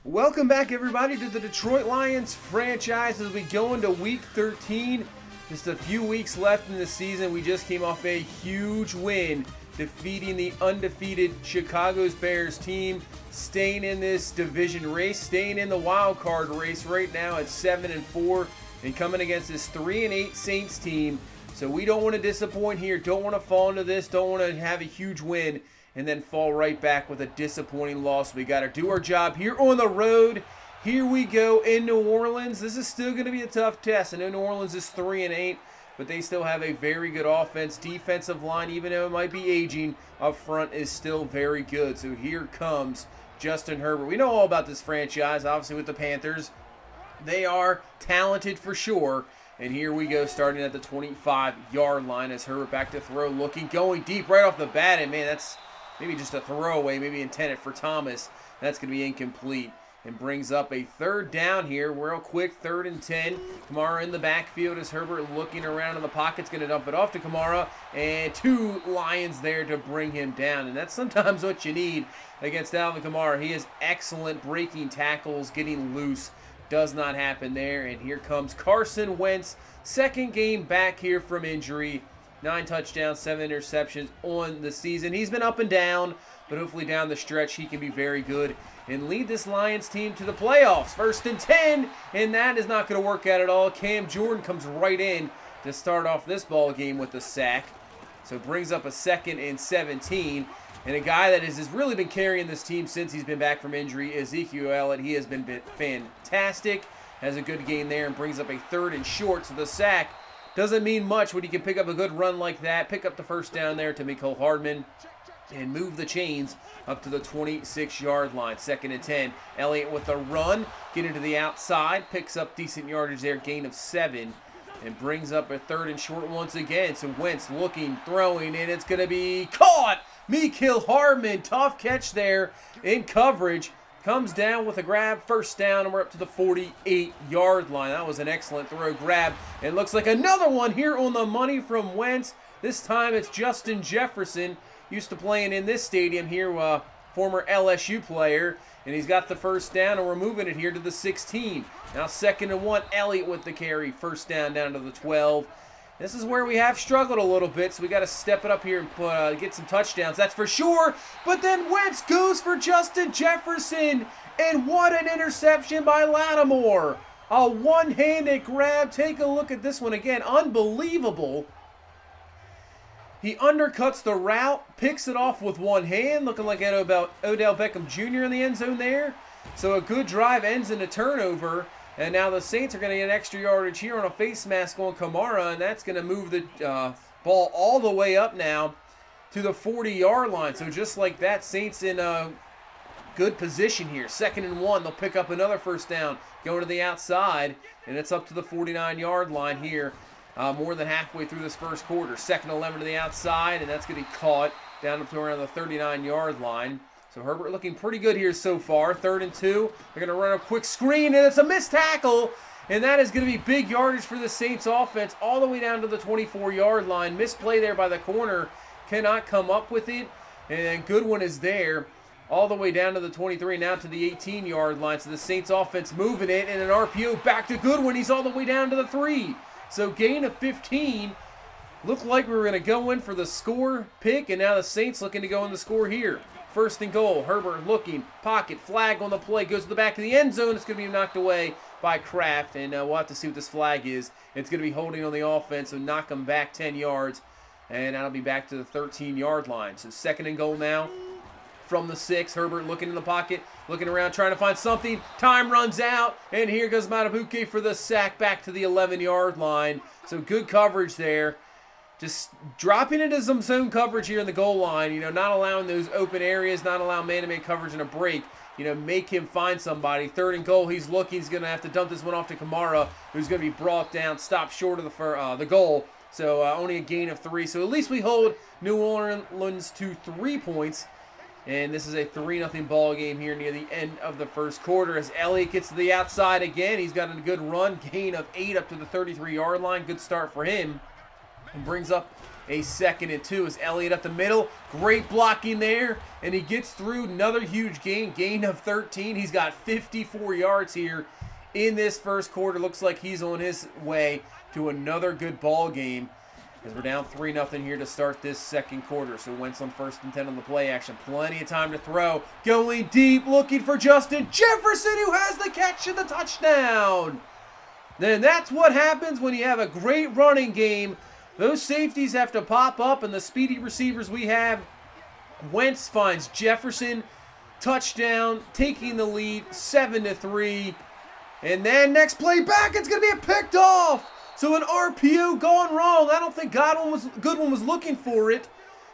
Welcome back, everybody, to the Detroit Lions franchise as we go into Week 13. Just a few weeks left in the season. We just came off a huge win, defeating the undefeated Chicago Bears team, staying in this division race, staying in the wild card race right now at 7-4, and coming against this 3-8 Saints team. So we don't want to disappoint here. Don't want to fall into this. Don't want to have a huge win and then fall right back with a disappointing loss. We got to do our job here on the road. Here we go in New Orleans. This is still going to be a tough test. I know New Orleans is 3-8, but they still have a very good offense. Defensive line, even though it might be aging, up front is still very good. So here comes Justin Herbert. We know all about this franchise, obviously, with the Panthers. They are talented for sure. And here we go, starting at the 25-yard line as Herbert back to throw, looking, going deep right off the bat. And, man, that's maybe just a throwaway, maybe intended for Thomas. That's going to be incomplete. And brings up a third down here, real quick, 3rd and 10. Kamara in the backfield as Herbert looking around in the pocket's going to dump it off to Kamara. And 2 Lions there to bring him down. And that's sometimes what you need against Alvin Kamara. He is excellent breaking tackles, getting loose. Does not happen there. And here comes Carson Wentz, second game back here from injury. 9 touchdowns, 7 interceptions on the season. He's been up and down, but hopefully down the stretch he can be very good and lead this Lions team to the playoffs. 1st and 10, and that is not going to work out at all. Cam Jordan comes right in to start off this ball game with the sack. So brings up a 2nd and 17. And a guy that has really been carrying this team since he's been back from injury, Ezekiel Elliott. He has been fantastic. Has a good game there and brings up a 3rd and short. So the sack doesn't mean much when you can pick up a good run like that. Pick up the first down there to Mecole Hardman and move the chains up to the 26-yard line. 2nd and 10. Elliott with the run. Get into the outside. Picks up decent yardage there. Gain of 7. And brings up a 3rd and short once again. So Wentz looking, throwing, and it's going to be caught. Mecole Hardman, tough catch there in coverage. Comes down with a grab, first down, and we're up to the 48-yard line. That was an excellent throw grab. And looks like another one here on the money from Wentz. This time it's Justin Jefferson, used to playing in this stadium here, former LSU player. And he's got the first down, and we're moving it here to the 16. Now 2nd and 1, Elliott with the carry. First down to the 12. This is where we have struggled a little bit, so we got to step it up here and get some touchdowns, that's for sure. But then Wentz goes for Justin Jefferson, and what an interception by Lattimore. A one-handed grab. Take a look at this one again. Unbelievable. He undercuts the route, picks it off with one hand, looking like Odell Beckham Jr. in the end zone there. So a good drive ends in a turnover. And now the Saints are going to get extra yardage here on a face mask on Kamara, and that's going to move the ball all the way up now to the 40-yard line. So just like that, Saints in a good position here. 2nd and 1, they'll pick up another first down, going to the outside, and it's up to the 49-yard line here, more than halfway through this first quarter. 2nd and 11 to the outside, and that's going to be caught down up to around the 39-yard line. So Herbert looking pretty good here so far. 3rd and 2. They're going to run a quick screen, and it's a missed tackle. And that is going to be big yardage for the Saints offense all the way down to the 24-yard line. Misplay there by the corner. Cannot come up with it. And Goodwin is there all the way down to the 23, now to the 18-yard line. So the Saints offense moving it, and an RPO back to Goodwin. He's all the way down to the 3. So gain of 15. Looked like we were going to go in for the score pick, and now the Saints looking to go in the score here. 1st and goal. Herbert looking, pocket, flag on the play, goes to the back of the end zone. It's going to be knocked away by Kraft, and we'll have to see what this flag is. It's going to be holding on the offense, so knock them back 10 yards, and that'll be back to the 13-yard line. So 2nd and goal now from the 6. Herbert looking in the pocket, looking around, trying to find something. Time runs out, and here goes Matabuke for the sack back to the 11-yard line. So good coverage there. Just dropping into some zone coverage here in the goal line, not allowing those open areas, not allowing man-to-man coverage and a break, make him find somebody. 3rd and goal, he's looking, he's going to have to dump this one off to Kamara, who's going to be brought down, stopped short of the goal. So only a gain of 3. So at least we hold New Orleans to 3 points. And this is a 3-0 ball game here near the end of the first quarter as Elliott gets to the outside again. He's got a good run, gain of 8 up to the 33-yard line. Good start for him. and brings up a 2nd and 2 as Elliott up the middle. Great blocking there, and he gets through. Another huge gain of 13. He's got 54 yards here in this first quarter. Looks like he's on his way to another good ball game as we're down 3-0 here to start this second quarter. So Wentz on 1st and 10 on the play action. Plenty of time to throw. Going deep, looking for Justin Jefferson, who has the catch and the touchdown. Then that's what happens when you have a great running game. Those safeties have to pop up, and the speedy receivers we have. Wentz finds Jefferson, touchdown, taking the lead, 7-3. And then next play back, it's going to be picked off. So an RPO gone wrong. I don't think Goodwin was looking for it,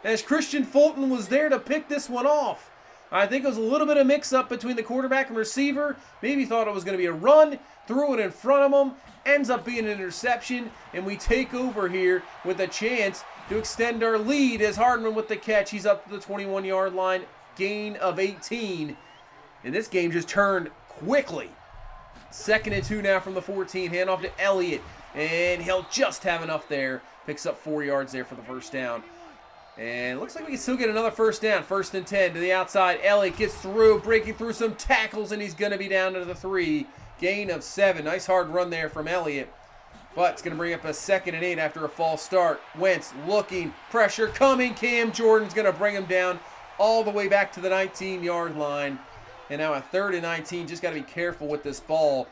as Christian Fulton was there to pick this one off. I think it was a little bit of mix-up between the quarterback and receiver. Maybe thought it was going to be a run, threw it in front of him, ends up being an interception, and we take over here with a chance to extend our lead as Hardman with the catch. He's up to the 21-yard line, gain of 18. And this game just turned quickly. 2nd and 2 now from the 14. Hand off to Elliott, and he'll just have enough there. Picks up 4 yards there for the first down. And it looks like we can still get another first down. 1st and 10 to the outside. Elliott gets through, breaking through some tackles, and he's going to be down to the 3. Gain of 7. Nice hard run there from Elliott. But it's going to bring up a 2nd and 8 after a false start. Wentz looking, pressure coming. Cam Jordan's going to bring him down all the way back to the 19-yard line. And now a 3rd and 19. Just got to be careful with this ball.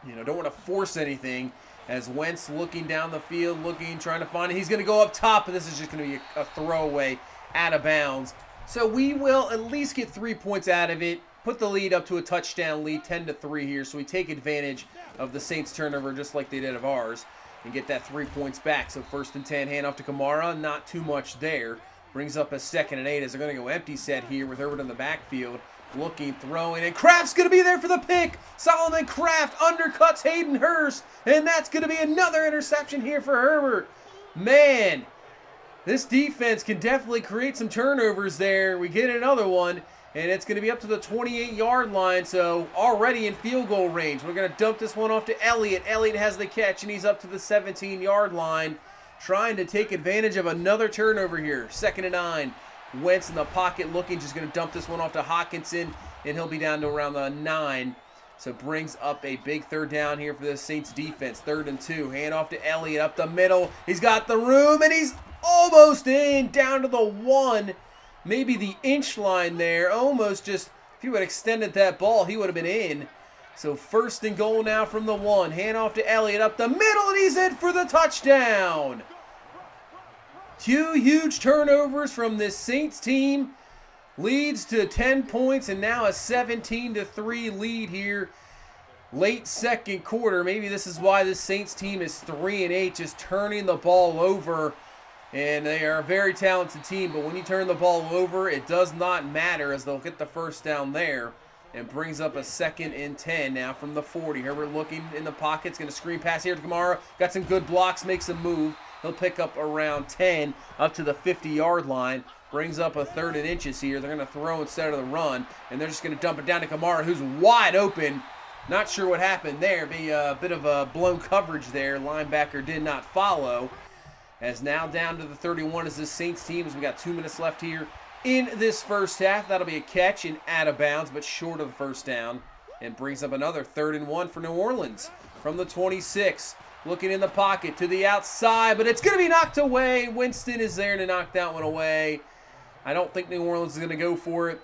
Don't want to force anything. As Wentz looking down the field, trying to find it. He's going to go up top, and this is just going to be a throwaway out of bounds. So we will at least get 3 points out of it. Put the lead up to a touchdown lead, 10-3 here. So we take advantage of the Saints turnover just like they did of ours and get that 3 points back. So 1st and 10, hand off to Kamara. Not too much there. Brings up a 2nd and 8 as they're going to go empty set here with Herbert in the backfield. Looking, throwing, and Kraft's going to be there for the pick. Solomon Kraft undercuts Hayden Hurst, and that's going to be another interception here for Herbert. Man, this defense can definitely create some turnovers there. We get another one, and it's going to be up to the 28-yard line, so already in field goal range. We're going to dump this one off to Elliott. Elliott has the catch, and he's up to the 17-yard line, trying to take advantage of another turnover here. 2nd and 9. Wentz in the pocket looking, just going to dump this one off to Hawkinson, and he'll be down to around the 9. So brings up a big 3rd down here for the Saints defense. 3rd and 2. Hand off to Elliott up the middle. He's got the room, and he's almost in, down to the 1. Maybe the inch line there. Almost just, if he would have extended that ball, he would have been in. So 1st and goal now from the 1. Hand off to Elliott up the middle, and he's in for the touchdown. 2 huge turnovers from this Saints team. Leads to 10 points and now a 17-3 lead here. Late second quarter. Maybe this is why this Saints team is 3-8, just turning the ball over. And they are a very talented team, but when you turn the ball over, it does not matter as they'll get the first down there. And brings up a 2nd and 10 now from the 40. Herbert looking in the pockets, going to screen pass here to Kamara. Got some good blocks, makes a move. He'll pick up around 10 up to the 50-yard line. Brings up a 3rd and inches here. They're going to throw instead of the run. And they're just going to dump it down to Kamara, who's wide open. Not sure what happened there. Be a bit of a blown coverage there. Linebacker did not follow. As now down to the 31 is this Saints team as we got 2 minutes left here in this first half. That'll be a catch and out of bounds, but short of the first down. And brings up another 3rd and 1 for New Orleans from the 26. Looking in the pocket to the outside, but it's going to be knocked away. Winston is there to knock that one away. I don't think New Orleans is going to go for it.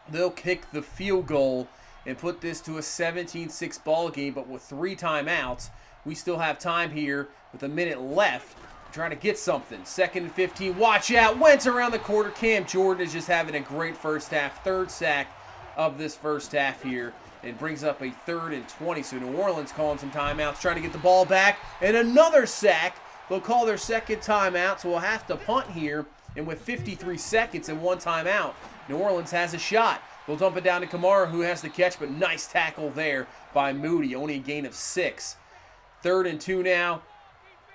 They'll kick the field goal and put this to a 17-6 ball game, but with 3 timeouts, we still have time here with a minute left to try to get something. 2nd and 15, watch out. Wentz around the corner. Cam Jordan is just having a great first half. 3rd sack of this first half here. And brings up a 3rd and 20. So New Orleans calling some timeouts, trying to get the ball back. And another sack. They'll call their 2nd timeout, so we'll have to punt here. And with 53 seconds and 1 timeout, New Orleans has a shot. They'll dump it down to Kamara, who has the catch, but nice tackle there by Moody. Only a gain of 6. 3rd and 2 now.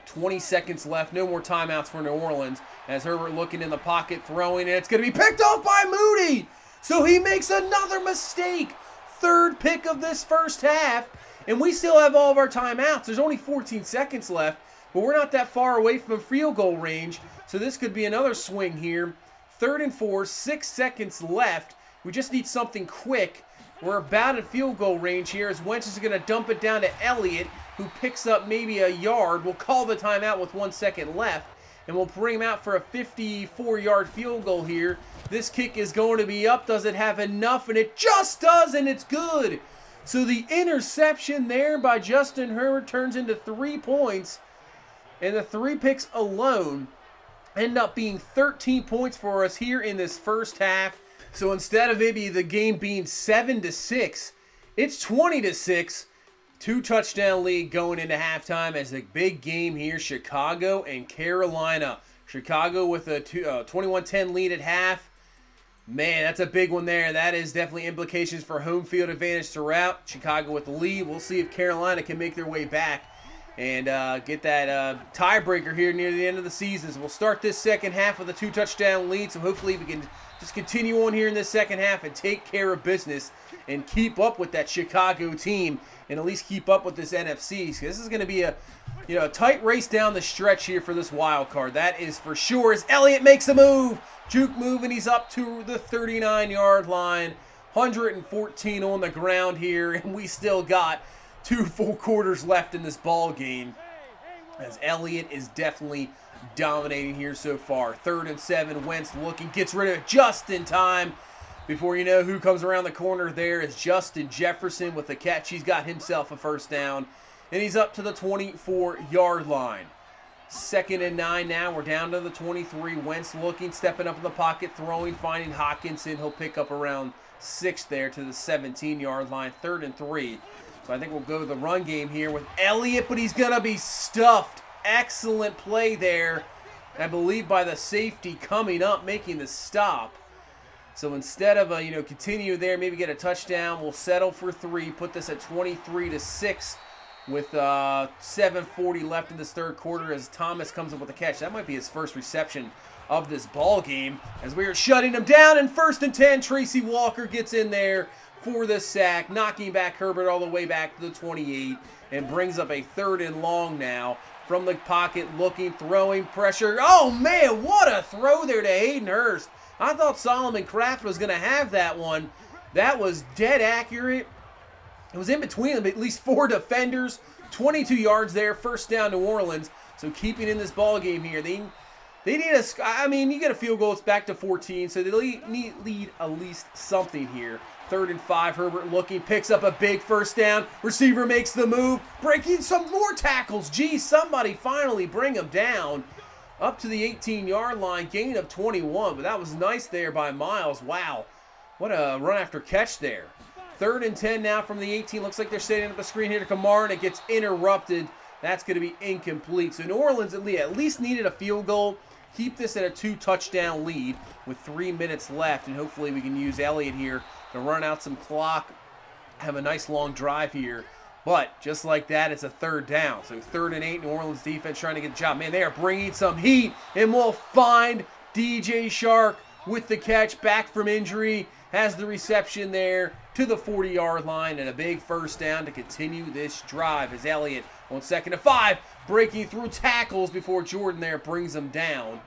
20 seconds left. No more timeouts for New Orleans. As Herbert looking in the pocket, throwing, and it's going to be picked off by Moody. So he makes another mistake. 3rd pick of this first half, and we still have all of our timeouts. There's only 14 seconds left. but we're not that far away from field goal range, so this could be another swing here. 3rd and 4, 6 seconds left. We just need something quick. We're about at field goal range here as Wentz is going to dump it down to Elliott, who picks up maybe a yard. We'll call the timeout with 1 second left, and we'll bring him out for a 54-yard field goal here. This kick is going to be up. Does it have enough? And it just does, and it's good. So the interception there by Justin Herbert turns into 3 points, and the 3 picks alone end up being 13 points for us here in this first half. So instead of maybe the game being 7-6, it's 20-6. 2 touchdown lead going into halftime as the big game here, Chicago and Carolina. Chicago with a 21-10 lead at half. Man, that's a big one there. That is definitely implications for home field advantage throughout. Chicago with the lead. We'll see if Carolina can make their way back and get that tiebreaker here near the end of the season. So we'll start this second half with a 2 touchdown lead. So hopefully we can just continue on here in this second half and take care of business and keep up with that Chicago team and at least keep up with this NFC. So this is going to be a tight race down the stretch here for this wild card. That is for sure. As Elliott makes a move, juke move, and he's up to the 39-yard line. 114 on the ground here, and we still got 2 full quarters left in this ball game. As Elliott is definitely dominating here so far. 3rd and 7, Wentz looking, gets rid of it just in time. Before you know who comes around the corner there is Justin Jefferson with the catch. He's got himself a first down, and he's up to the 24-yard line. 2nd and 9 now. We're down to the 23. Wentz looking, stepping up in the pocket, throwing, finding Hockenson. He'll pick up around 6 there to the 17-yard line. 3rd and 3. So I think we'll go to the run game here with Elliott, but he's going to be stuffed. Excellent play there, I believe, by the safety coming up, making the stop. So instead of continue there, maybe get a touchdown, we'll settle for 3, put this at 23-6 with 7:40 left in this third quarter as Thomas comes up with a catch. That might be his first reception of this ball game as we are shutting him down. And 1st and 10, Tracy Walker gets in there for the sack, knocking back Herbert all the way back to the 28 and brings up a 3rd and long now. From the pocket, looking, throwing, pressure. Oh, man, what a throw there to Hayden Hurst. I thought Solomon Kraft was going to have that one. That was dead accurate. It was in between them, at least 4 defenders. 22 yards there, first down New Orleans. So keeping in this ball game here. They need you get a field goal, it's back to 14. So they need at least something here. 3rd and 5, Herbert looking, picks up a big first down. Receiver makes the move, breaking some more tackles. Geez, somebody finally bring him down. Up to the 18-yard line, gain of 21. But that was nice there by Miles. Wow, what a run after catch there. 3rd and 10 now from the 18. Looks like they're setting up a screen here to Kamara, and it gets interrupted. That's going to be incomplete. So New Orleans at least needed a field goal. Keep this at a 2-touchdown lead with 3 minutes left, and hopefully we can use Elliott here to run out some clock, have a nice long drive here. But just like that, it's a 3rd down. So 3rd and 8, New Orleans defense trying to get the job. Man, they are bringing some heat, and we'll find DJ Chark with the catch, back from injury, has the reception there to the 40-yard line, and a big first down to continue this drive as Elliott on 2nd and 5, breaking through tackles before Jordan there brings him down.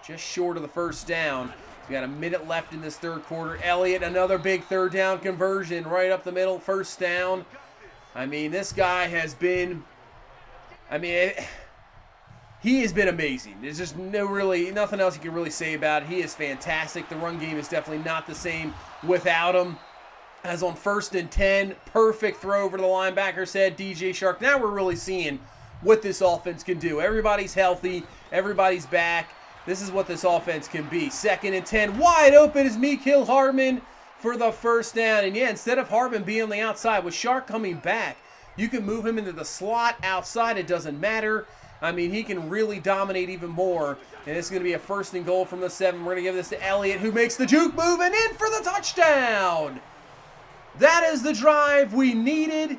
Just short of the first down. We got a minute left in this third quarter. Elliott, another big 3rd down conversion right up the middle, first down. I mean, this guy has been, he has been amazing. There's just nothing else you can really say about it. He is fantastic. The run game is definitely not the same without him. As on 1st and 10, perfect throw over to the linebacker's head, DJ Chark. Now we're really seeing what this offense can do. Everybody's healthy. Everybody's back. This is what this offense can be. 2nd and 10, wide open is Mecole Hardman for the first down. And yeah, instead of Hardman being on the outside, with Chark coming back, you can move him into the slot outside. It doesn't matter. I mean, he can really dominate even more. And it's going to be a 1st and goal from the 7. We're going to give this to Elliott, who makes the juke move and in for the touchdown. That is the drive we needed.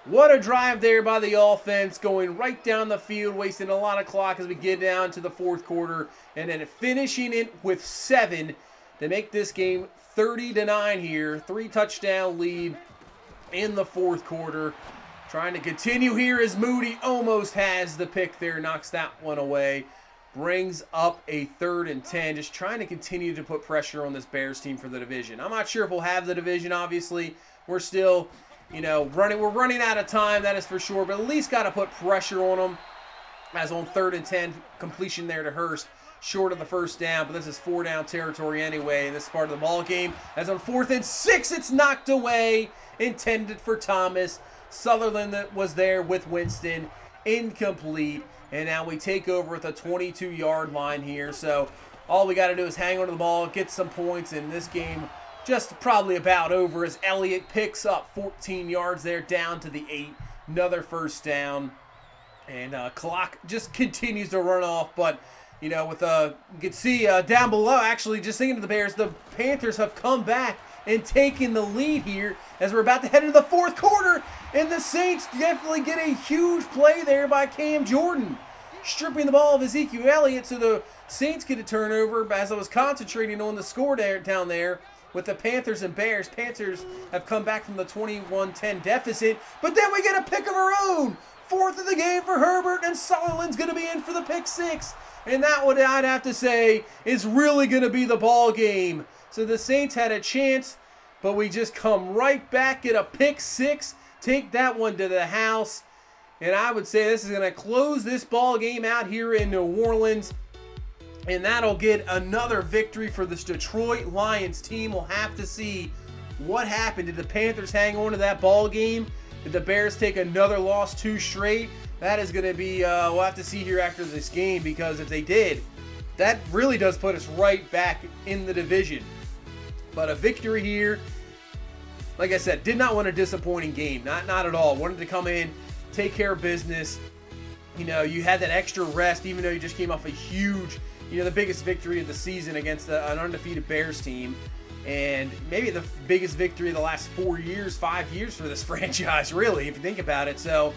What a drive there by the offense, going right down the field, wasting a lot of clock as we get down to the 4th quarter, and then finishing it with 7 to make this game 30-9 here. 3-touchdown lead in the 4th quarter. Trying to continue here as Moody almost has the pick there, knocks that one away. Brings up a 3rd and 10, just trying to continue to put pressure on this Bears team for the division. I'm not sure if we'll have the division, obviously. We're still, we're running out of time, that is for sure, but at least got to put pressure on them. As on 3rd and 10, completion there to Hurst, short of the first down, but this is 4-down territory anyway, and this is part of the ball game. As on 4th and 6, it's knocked away, intended for Thomas. Sutherland that was there with Winston, incomplete, and now we take over at the 22-yard line here. So all we got to do is hang on to the ball, get some points, and this game just probably about over as Elliott picks up 14 yards there down to the 8. Another first down, and clock just continues to run off, but you can see down below, actually, just thinking of the Bears, the Panthers have come back and taking the lead here as we're about to head into the 4th quarter, and the Saints definitely get a huge play there by Cam Jordan, stripping the ball of Ezekiel Elliott, so the Saints get a turnover. As I was concentrating on the score down there with the Panthers and Bears, Panthers have come back from the 21-10 deficit, but then we get a pick of our own. 4th of the game for Herbert, and Sutherland's going to be in for the pick 6, and that one I'd have to say is really going to be the ball game. So the Saints had a chance, but we just come right back, get a pick 6, take that one to the house. And I would say this is going to close this ball game out here in New Orleans. And that'll get another victory for this Detroit Lions team. We'll have to see what happened. Did the Panthers hang on to that ball game? Did the Bears take another loss 2 straight? That is going to be, we'll have to see here after this game, because if they did, that really does put us right back in the division. But a victory here, like I said, did not want a disappointing game. Not at all. Wanted to come in, take care of business. You had that extra rest, even though you just came off a huge, the biggest victory of the season against an undefeated Bears team. And maybe the biggest victory of the last 5 years for this franchise, really, if you think about it. So,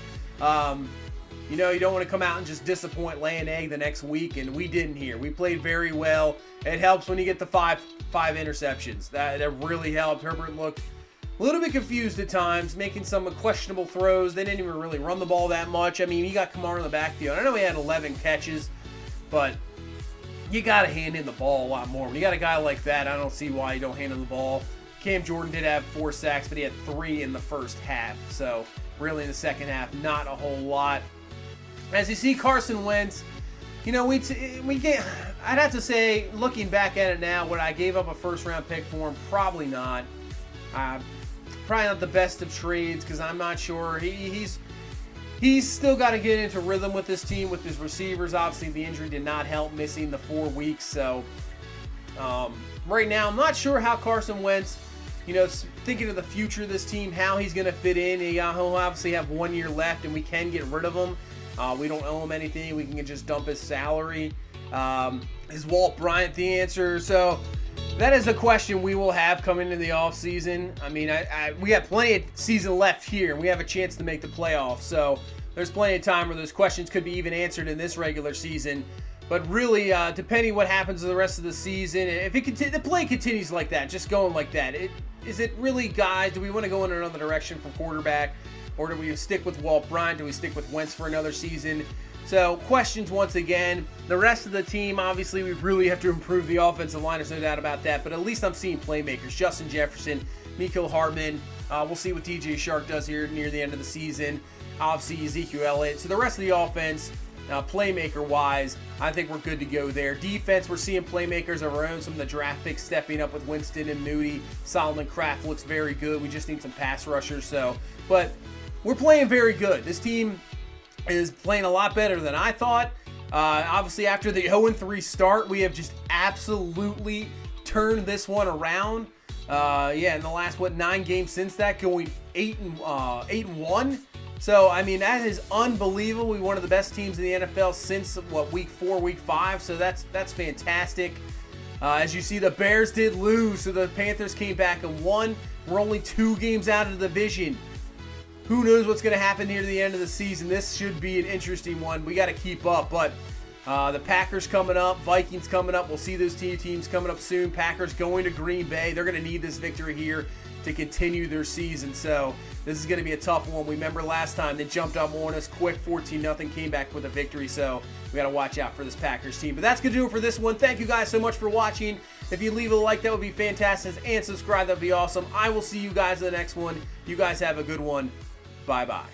you don't want to come out and just disappoint, lay an egg the next week, and we didn't here. We played very well. It helps when you get the five interceptions. That really helped. Herbert looked a little bit confused at times, making some questionable throws. They didn't even really run the ball that much. I mean, he got Kamara in the backfield. I know he had 11 catches, but you got to hand in the ball a lot more. When you got a guy like that, I don't see why you don't hand him the ball. Cam Jordan did have 4 sacks, but he had 3 in the first half. So really in the second half, not a whole lot. As you see, Carson Wentz, we get. I'd have to say, looking back at it now, would I gave up a first-round pick for him? Probably not. Probably not the best of trades, because I'm not sure. He's still got to get into rhythm with this team, with his receivers. Obviously, the injury did not help, missing the 4 weeks. So right now, I'm not sure how Carson Wentz, thinking of the future of this team, how he's going to fit in. He'll obviously have 1 year left, and we can get rid of him. We don't owe him anything. We can just dump his salary. Is Walt Bryant the answer? So that is a question we will have coming into the offseason. I mean, we have plenty of season left here, and we have a chance to make the playoffs. So there's plenty of time where those questions could be even answered in this regular season. But really, depending what happens the rest of the season, if the play continues like that, just going like that, is it really, guys, do we want to go in another direction for quarterback? Or do we stick with Walt Bryant? Do we stick with Wentz for another season? So, questions once again. The rest of the team, obviously, we really have to improve the offensive line. There's no doubt about that. But at least I'm seeing playmakers. Justin Jefferson, Mecole Hardman. We'll see what DJ Shark does here near the end of the season. Obviously, Ezekiel Elliott. So, the rest of the offense, playmaker-wise, I think we're good to go there. Defense, we're seeing playmakers of our own. Some of the draft picks stepping up with Winston and Moody. Solomon Kraft looks very good. We just need some pass rushers. But we're playing very good. This team is playing a lot better than I thought. Obviously, after the 0-3 start, we have just absolutely turned this one around. In the last 9 games since that, going 8-1. So I mean, that is unbelievable. We're one of the best teams in the NFL since week 4, week 5. So that's fantastic. As you see, the Bears did lose, so the Panthers came back and won. We're only 2 games out of the division. Who knows what's going to happen near the end of the season? This should be an interesting one. We got to keep up, but the Packers coming up, Vikings coming up. We'll see those 2 teams coming up soon. Packers going to Green Bay. They're going to need this victory here to continue their season. So this is going to be a tough one. We remember last time they jumped on us quick, 14-0, came back with a victory. So we got to watch out for this Packers team. But that's going to do it for this one. Thank you guys so much for watching. If you leave a like, that would be fantastic. And subscribe, that would be awesome. I will see you guys in the next one. You guys have a good one. Bye-bye.